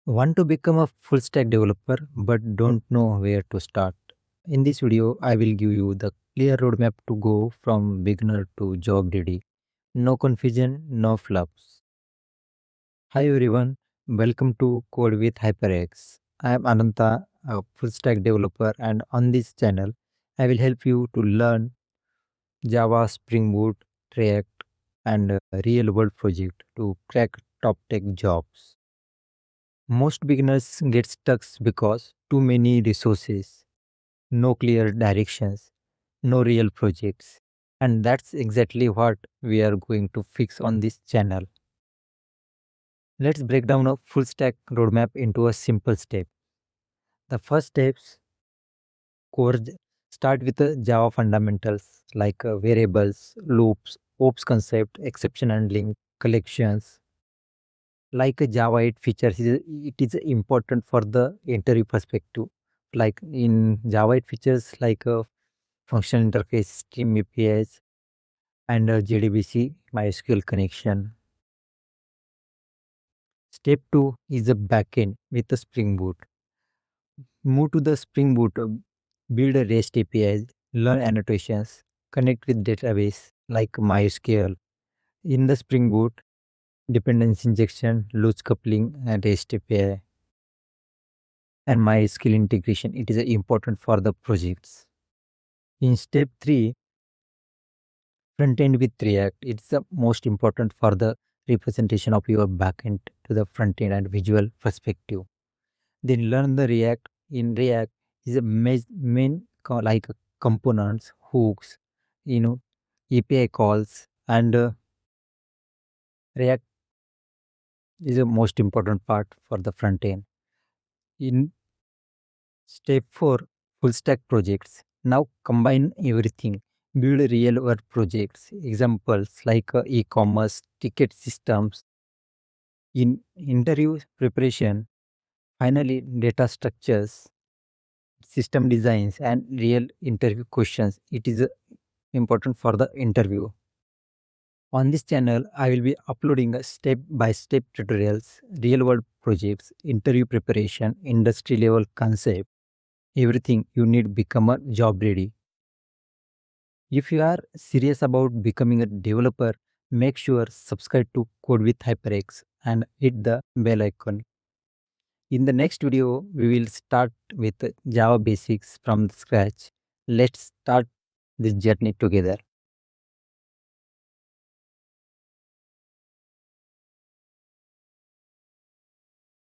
Want to become a full stack developer but don't know where to start? In this video, I will give you the clear roadmap to go from beginner to job ready. No confusion, no flops. Hi everyone, welcome to Code with HyperX. I am Ananta, a full stack developer, and on this channel, I will help you to learn Java, Spring Boot, React, and real world project to crack top tech jobs. Most beginners get stuck because too many resources, no clear directions, no real projects. And that's exactly what we are going to fix on this channel. Let's break down a full stack roadmap into a simple step. The first steps core start with the Java fundamentals like variables, loops, ops concept, exception handling, collections. Like a Java 8 features, it is important for the interview perspective. Like in Java 8 features like function interface, stream APIs, and JDBC MySQL connection. Step 2 is a backend with the Spring Boot. Move to the Spring Boot, build a REST APIs, learn annotations, connect with database like MySQL. In the Spring Boot, dependency injection, loose coupling, and REST API and MySQL integration. It is important for the projects. In step 3, front end with React. It's the most important for the representation of your backend to the front end and visual perspective. Then learn the React. In React is a main like components, hooks, you know, API calls, and React is the most important part for the front end. In step 4, full stack projects. Now combine everything. Build real world projects. Examples like e-commerce, ticket systems. In interview preparation, finally data structures, system designs, and real interview questions. It is important for the interview. On this channel, I will be uploading a step-by-step tutorials, real-world projects, interview preparation, industry level concept, everything you need become a job ready. If you are serious about becoming a developer, make sure subscribe to Code with HyperX and hit the bell icon. In the next video, we will start with Java basics from scratch. Let's start this journey together.